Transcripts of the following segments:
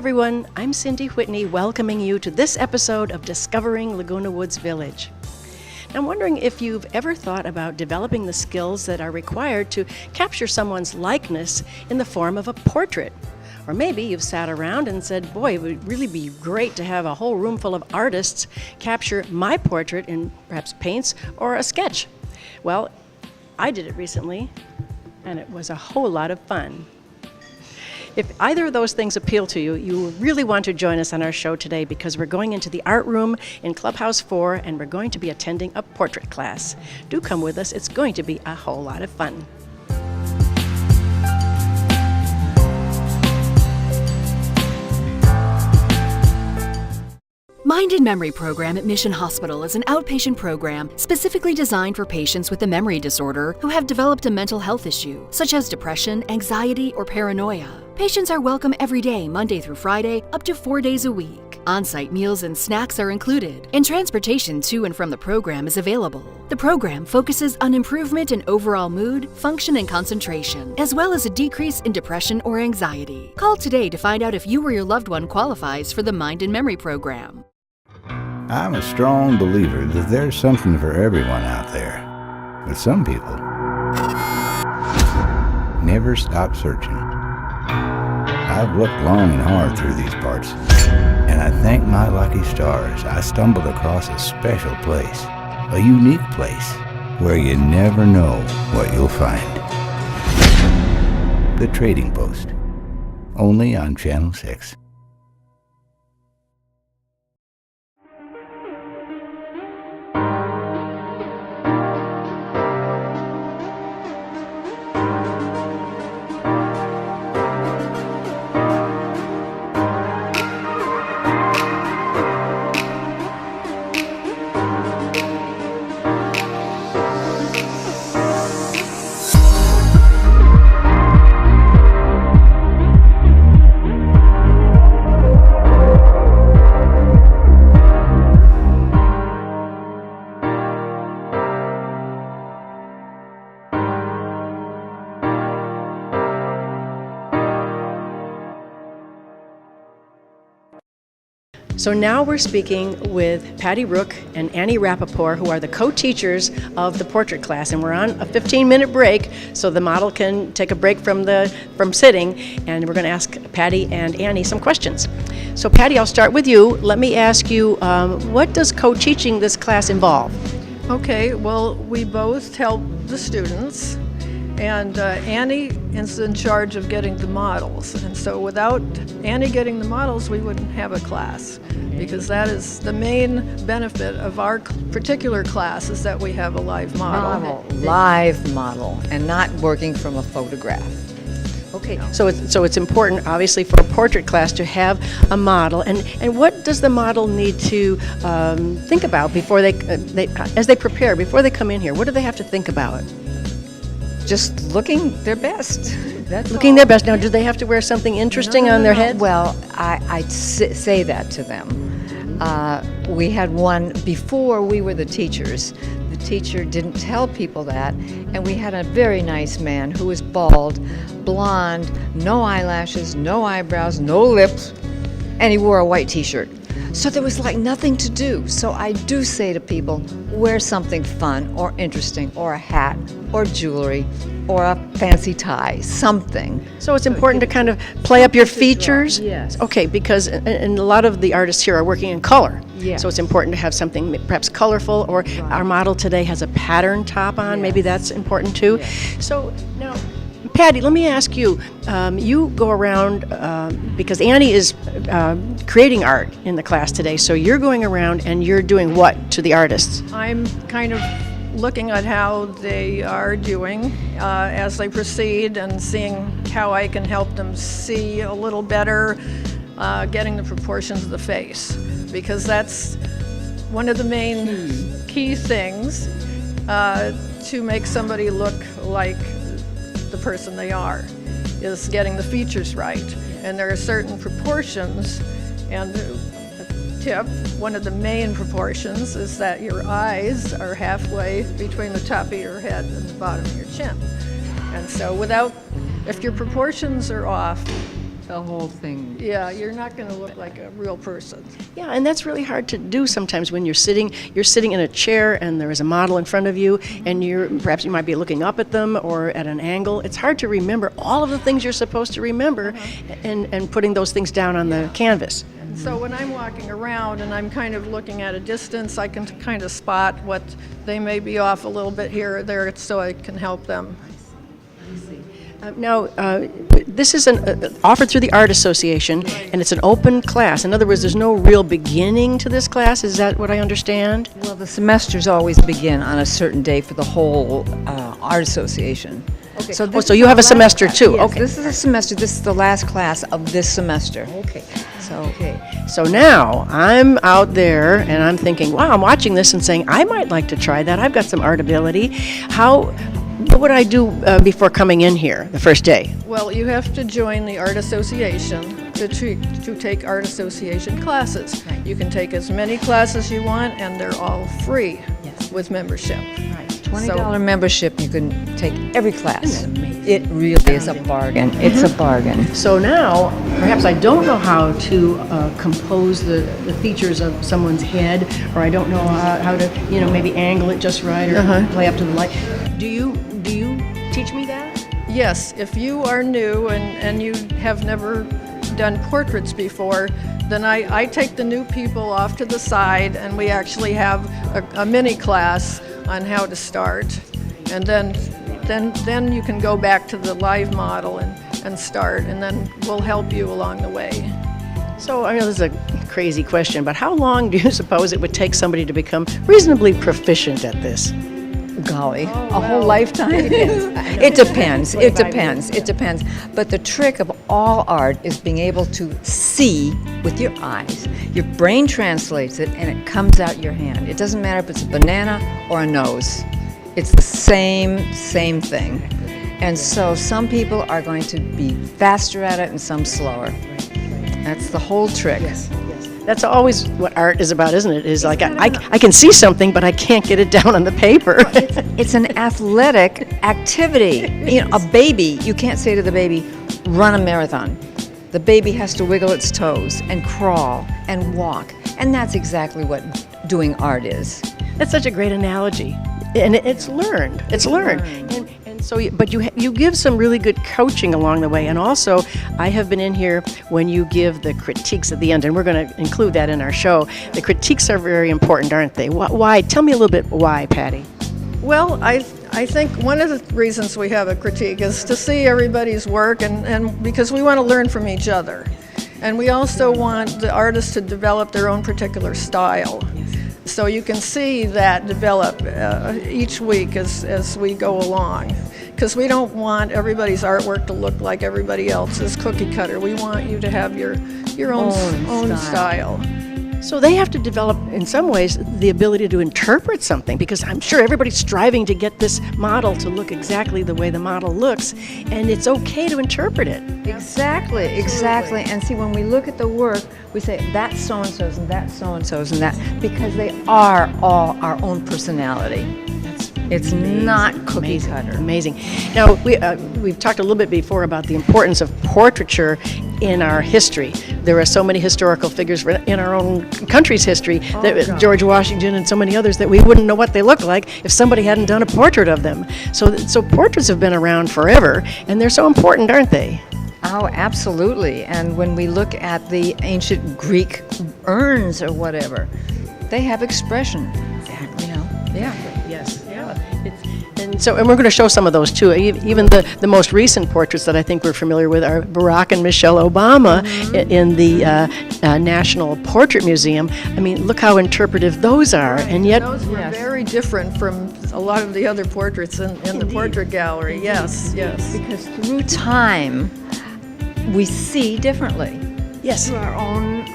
everyone, I'm Cindy Whitney, welcoming you to this episode of Discovering Laguna Woods Village. Now, I'm wondering if you've ever thought about developing the skills that are required to capture someone's likeness in the form of a portrait. Or maybe you've sat around and said, boy, it would really be great to have a whole room full of artists capture my portrait in perhaps paints or a sketch. Well, I did it recently, and it was a whole lot of fun. If either of those things appeal to you, you really want to join us on our show today because we're going into the art room in Clubhouse 4 and we're going to be attending a portrait class. Do come with us, it's going to be a whole lot of fun. Mind and Memory Program at Mission Hospital is an outpatient program specifically designed for patients with a memory disorder who have developed a mental health issue, such as depression, anxiety, or paranoia. Patients are welcome every day, Monday through Friday, up to 4 days a week. On-site meals and snacks are included, and transportation to and from the program is available. The program focuses on improvement in overall mood, function, and concentration, as well as a decrease in depression or anxiety. Call today to find out if you or your loved one qualifies for the Mind and Memory Program. I'm a strong believer that there's something for everyone out there. But some people never stop searching. I've looked long and hard through these parts, and I thank my lucky stars I stumbled across a special place, a unique place, where you never know what you'll find. The Trading Post, only on Channel 6. So now we're speaking with Patty Rook and Annie Rappaport, who are the co-teachers of the portrait class, and we're on a 15-minute break so the model can take a break from sitting, and we're going to ask Patty and Annie some questions. So Patty, I'll start with you. Let me ask you, what does co-teaching this class involve? Okay, well, we both help the students, and Annie is in charge of getting the models. And so without Annie getting the models, we wouldn't have a class, because that is the main benefit of our particular class, is that we have a live model. Live model, and not working from a photograph. Okay, so it's important, obviously, for a portrait class to have a model. And what does the model need to think about before as they prepare, before they come in here? What do they have to think about? Just looking their best. That's looking their best. Now, do they have to wear something interesting on their head? Well, I say that to them. We had one before we were the teachers. The teacher didn't tell people that, and we had a very nice man who was bald, blonde, no eyelashes, no eyebrows, no lips, and he wore a white t-shirt. So there was like nothing to do. So I do say to people, wear something fun or interesting, or a hat or jewelry or a fancy tie, something. So it's important to kind of play up your features? Yes. Okay, because and a lot of the artists here are working in color. Yes. So it's important to have something perhaps colorful, or our model today has a pattern top on. Yes. Maybe that's important too. Yes. So now, Patty, let me ask you, you go around, because Annie is creating art in the class today, so you're going around and you're doing what to the artists? I'm kind of looking at how they are doing as they proceed, and seeing how I can help them see a little better, getting the proportions of the face, because that's one of the main key things to make somebody look like the person they are, is getting the features right. And there are certain proportions, and a tip, one of the main proportions is that your eyes are halfway between the top of your head and the bottom of your chin. And so if your proportions are off, The whole thing. Yeah, you're not going to look like a real person. Yeah, and that's really hard to do sometimes when you're sitting in a chair and there is a model in front of you, and perhaps you might be looking up at them or at an angle. It's hard to remember all of the things you're supposed to remember, and putting those things down on the canvas. So when I'm walking around and I'm kind of looking at a distance, I can kind of spot what they may be off a little bit here or there, so I can help them. Now, this is offered through the Art Association, and it's an open class. In other words, there's no real beginning to this class. Is that what I understand? Well, the semesters always begin on a certain day for the whole Art Association. Okay. So you have a semester too. Yes, okay. This is a semester. This is the last class of this semester. Okay. Okay. So now I'm out there and I'm thinking, wow, I'm watching this and saying, I might like to try that. I've got some art ability. What would I do before coming in here the first day? Well, you have to join the Art Association to take Art Association classes. Right. You can take as many classes you want, and they're all free with membership. Right. $20 membership, you can take every class. Isn't that amazing? It really is a bargain. It's a bargain. So now, perhaps I don't know how to compose the features of someone's head, or I don't know how to, maybe angle it just right or play up to the light. Do you teach me that? Yes, if you are new and you have never done portraits before, then I take the new people off to the side, and we actually have a mini class on how to start. And then you can go back to the live model and start, and then we'll help you along the way. So I know this is a crazy question, but how long do you suppose it would take somebody to become reasonably proficient at this? Golly, a whole lifetime. It depends. It depends. But the trick of all art is being able to see with your eyes. Your brain translates it, and it comes out your hand. It doesn't matter if it's a banana or a nose. It's the same thing. And so some people are going to be faster at it and some slower. That's the whole trick. Yes. That's always what art is about, isn't it? Is like I can see something, but I can't get it down on the paper. It's an athletic activity. A baby, you can't say to the baby, run a marathon. The baby has to wiggle its toes and crawl and walk. And that's exactly what doing art is. That's such a great analogy. And it's learned. It's learned. And so, but you give some really good coaching along the way. And also, I have been in here when you give the critiques at the end, and we're going to include that in our show. The critiques are very important, aren't they? Why? Tell me a little bit why, Patty. Well, I think one of the reasons we have a critique is to see everybody's work, and because we want to learn from each other. And we also want the artists to develop their own particular style. So you can see that develop each week as we go along. Because we don't want everybody's artwork to look like everybody else's cookie cutter. We want you to have your own style. So they have to develop, in some ways, the ability to interpret something, because I'm sure everybody's striving to get this model to look exactly the way the model looks, and it's okay to interpret it. Exactly. And see, when we look at the work, we say, that's so-and-so's and that's so-and-so's and that, because they are all our own personality. It's not cookie cutter. Amazing. Now, we've talked a little bit before about the importance of portraiture in our history. There are so many historical figures in our own country's history, George Washington and so many others, that we wouldn't know what they looked like if somebody hadn't done a portrait of them. So portraits have been around forever, and they're so important, aren't they? Oh, absolutely. And when we look at the ancient Greek urns or whatever, they have expression. Exactly. Yeah. Yes. Yeah. And we're going to show some of those too. Even the most recent portraits that I think we're familiar with are Barack and Michelle Obama in the National Portrait Museum. I mean, look how interpretive those are, and yet those were very different from a lot of the other portraits in the portrait gallery. Yes. Because through time, we see differently. Yes. Through our own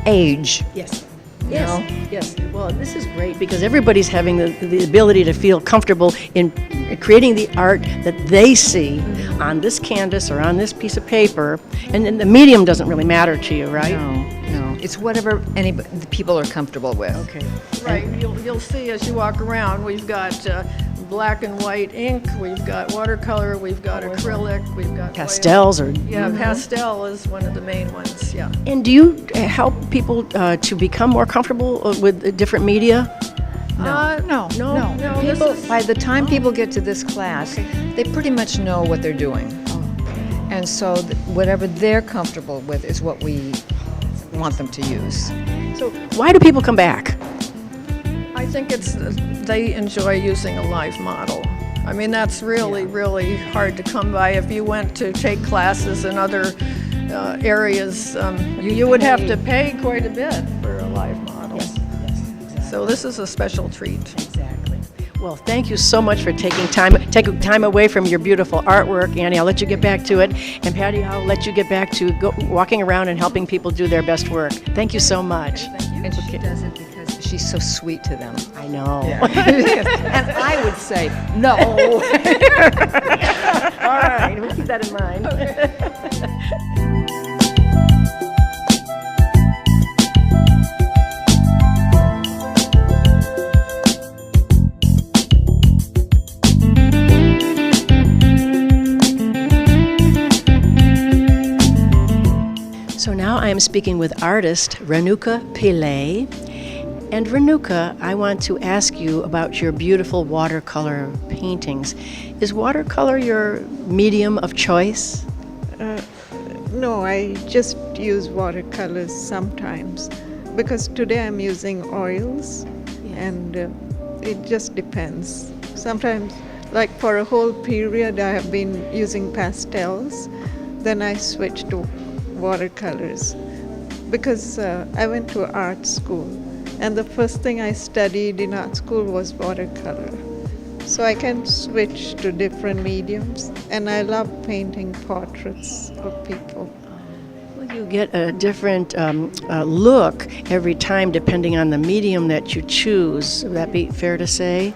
age. Yes. Yes. Well, this is great because everybody's having the ability to feel comfortable in creating the art that they see on this canvas or on this piece of paper, and the medium doesn't really matter to you, right? No. It's whatever the people are comfortable with. Okay. Right. You'll see as you walk around, we've got black and white ink, we've got watercolor, we've got acrylic, we've got Pastels or... Yeah, pastel is one of the main ones, yeah. And do you help people to become more comfortable with different media? No. People, by the time people get to this class, they pretty much know what they're doing. And so whatever they're comfortable with is what we want them to use. So why do people come back? I think they enjoy using a live model. I mean, that's really hard to come by. If you went to take classes in other areas, you would have to pay quite a bit for a live model. Yes, exactly. So this is a special treat. Exactly. Well, thank you so much for taking time away from your beautiful artwork. Annie, I'll let you get back to it. And Patty, I'll let you get back to walking around and helping people do their best work. Thank you so much. And she does it because she's so sweet to them. I know. And I would say, no. All right, we'll keep that in mind. So now I am speaking with artist Renuka Pillay. And Renuka, I want to ask you about your beautiful watercolor paintings. Is watercolor your medium of choice? No, I just use watercolors sometimes because today I'm using oils and it just depends. Sometimes, like for a whole period, I have been using pastels. Then I switched to watercolors because I went to art school and the first thing I studied in art school was watercolor. So I can switch to different mediums and I love painting portraits of people. Well, you get a different look every time depending on the medium that you choose. Would that be fair to say?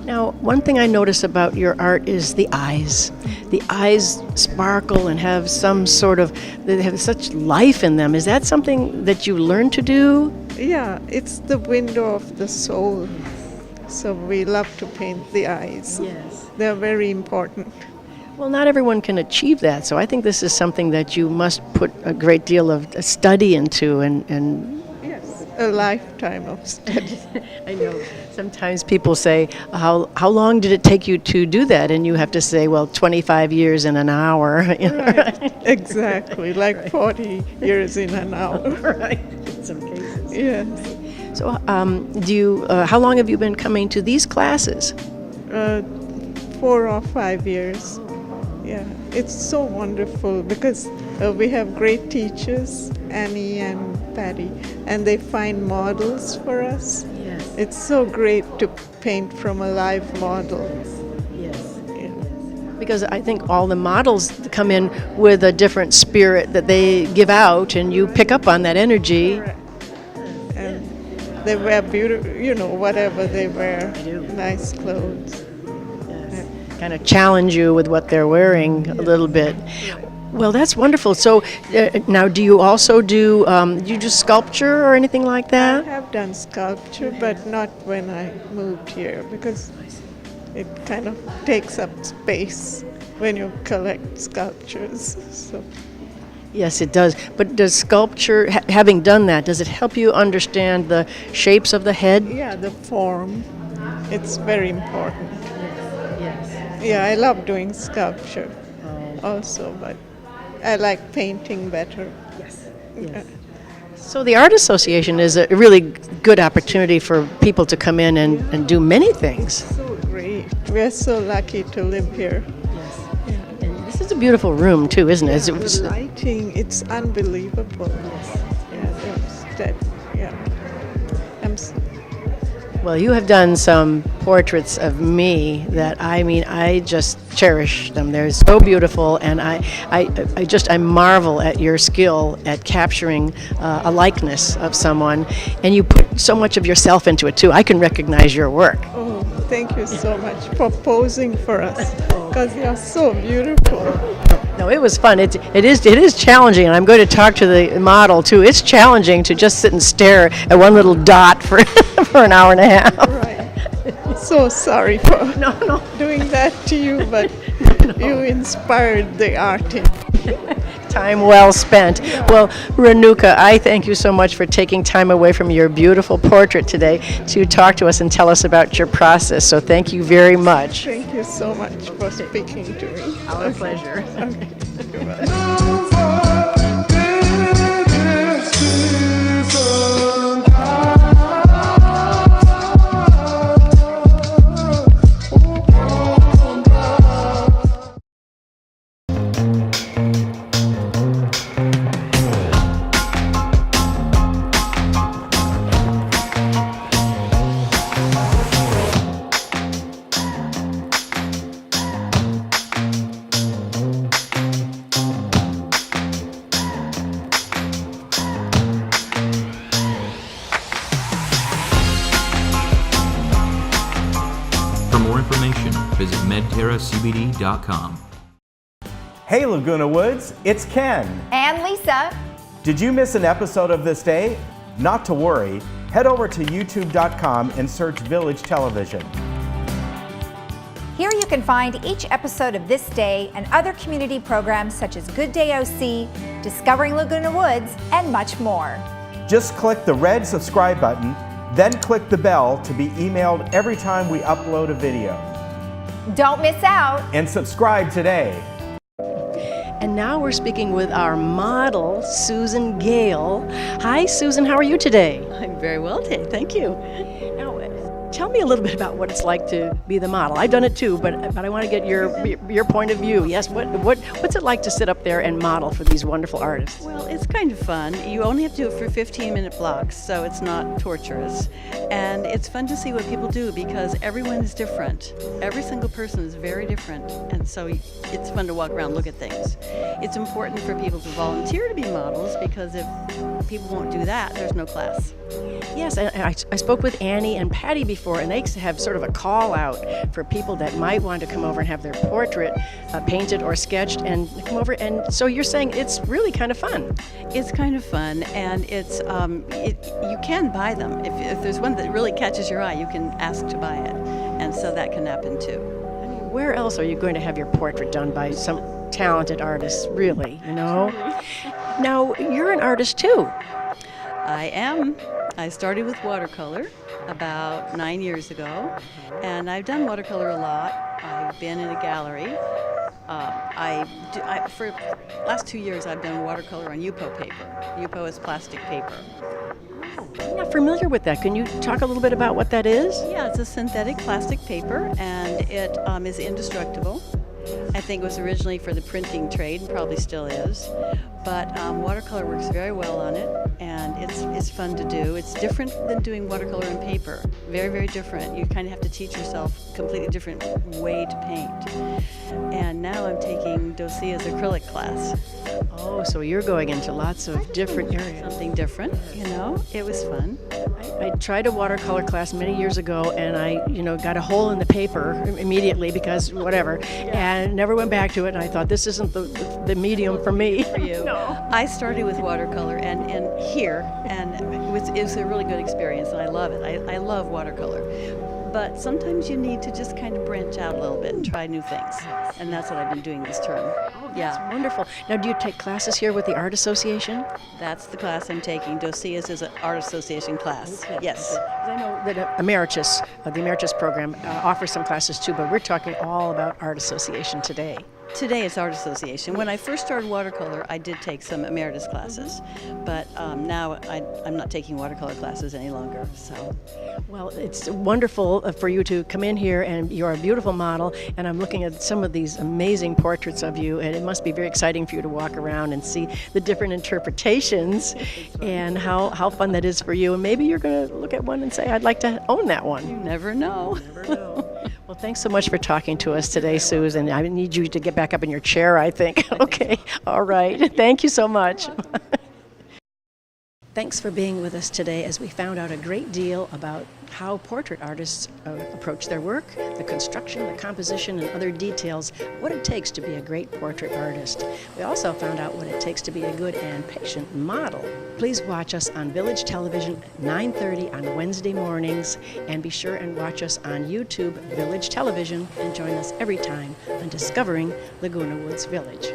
Now, one thing I notice about your art is the eyes. The eyes sparkle and have they have such life in them. Is that something that you learned to do? Yeah, it's the window of the soul. So we love to paint the eyes. Yes. They're very important. Well, not everyone can achieve that, so I think this is something that you must put a great deal of study into and Yes, a lifetime of study. I know. Sometimes people say, how long did it take you to do that? And you have to say, well, 25 years in an hour. Right, exactly, like 40 years in an hour. Right, in some cases. Yes. So how long have you been coming to these classes? 4 or 5 years. Yeah, it's so wonderful because we have great teachers, Annie and Patty, and they find models for us. Yes. It's so great to paint from a live model. Yes. Yeah. Because I think all the models come in with a different spirit that they give out, and you pick up on that energy. Correct. And they wear beautiful, whatever they wear, nice clothes. Kind of challenge you with what they're wearing a little bit. Well, that's wonderful. So now, do you also do sculpture or anything like I that? have done sculpture, but not when I moved here because it kind of takes up space when you collect sculptures. So Yes, it does. But does sculpture, having done that, does it help you understand the shapes of the head? yeah, the form, it's very important. Yes. Yeah, I love doing sculpture also, but I like painting better. Yes. So the Art Association is a really good opportunity for people to come in and do many things. So great. We're so lucky to live here. And this is a beautiful room too, isn't it? Yeah, the lighting, it's unbelievable. Well, you have done some portraits of me that I just cherish them. They're so beautiful, and I marvel at your skill at capturing a likeness of someone, and you put so much of yourself into it too. I can recognize your work. Oh, thank you so much for posing for us, because you're so beautiful. No, it was fun. It is challenging, and I'm going to talk to the model too. It's challenging to just sit and stare at one little dot for for an hour and a half. Right. so sorry for No. doing that to you, but you inspired the art in Time well spent. Well, Renuka, I thank you so much for taking time away from your beautiful portrait today to talk to us and tell us about your process. So thank you very much. Thank you so much for speaking to me. Our pleasure. Okay. For more information, visit medterracbd.com. Hey Laguna Woods, it's Ken. And Lisa. Did you miss an episode of This Day? Not to worry, head over to youtube.com and search Village Television. Here you can find each episode of This Day and other community programs such as Good Day OC, Discovering Laguna Woods, and much more. Just click the red subscribe button, then click the bell to be emailed every time we upload a video. Don't miss out. And subscribe today. And now we're speaking with our model, Susan Gale. Hi, Susan. How are you today? I'm very well today, thank you. Now, tell me a little bit about what it's like to be the model. I've done it too, but I want to get your point of view. Yes, what's it like to sit up there and model for these wonderful artists? Well, it's kind of fun. You only have to do it for 15-minute blocks, so it's not torturous. And it's fun to see what people do because everyone is different. Every single person is very different, and so it's fun to walk around and look at things. It's important for people to volunteer to be models because if people won't do that, there's no class. Yes, and I spoke with Annie and Patty before, and they have sort of a call out for people that might want to come over and have their portrait painted or sketched and come over. And so you're saying it's really kind of fun. It's kind of fun, and it's you can buy them. If there's one that really catches your eye, you can ask to buy it, and so that can happen too. I mean, where else are you going to have your portrait done by some talented artists, really, you know? Now, you're an artist too. I am. I started with watercolor about 9 years ago, and I've done watercolor a lot. I've been in a gallery. For the last 2 years, I've done watercolor on UPO paper. UPO is plastic paper. I'm not familiar with that. Can you talk a little bit about what that is? Yeah, it's a synthetic plastic paper, and it is indestructible. I think it was originally for the printing trade, and probably still is. But watercolor works very well on it, and it's fun to do. It's different than doing watercolor on paper. Very, very different. You kind of have to teach yourself a completely different way to paint. And now I'm taking Dosia's acrylic class. Oh, so you're going into lots of different areas. Something different, you know. It was fun. I tried a watercolor class many years ago, and I, got a hole in the paper immediately because whatever, and never went back to it. And I thought this isn't the medium for me. For you. No. I started with watercolor and here, and it was a really good experience, and I love it. I love watercolor. But sometimes you need to just kind of branch out a little bit and try new things, and that's what I've been doing this term. Oh, that's wonderful. Now, do you take classes here with the Art Association? That's the class I'm taking. Dosia's is an Art Association class. Okay. Yes. I know that Emeritus, the Emeritus program, offers some classes too, but we're talking all about Art Association today. Today it's Art Association. When I first started watercolor, I did take some emeritus classes, but now I'm not taking watercolor classes any longer. So, well, it's wonderful for you to come in here, and you're a beautiful model, and I'm looking at some of these amazing portraits of you, and it must be very exciting for you to walk around and see the different interpretations and how fun that is for you. And maybe you're going to look at one and say, I'd like to own that one. You never know. Well, thanks so much for talking to us today, Susan. I need you to get back up in your chair, I think. Okay, all right. Thank you so much. Thanks for being with us today as we found out a great deal about how portrait artists approach their work, the construction, the composition, and other details, what it takes to be a great portrait artist. We also found out what it takes to be a good and patient model. Please watch us on Village Television at 9:30 on Wednesday mornings, and be sure and watch us on YouTube Village Television, and join us every time on Discovering Laguna Woods Village.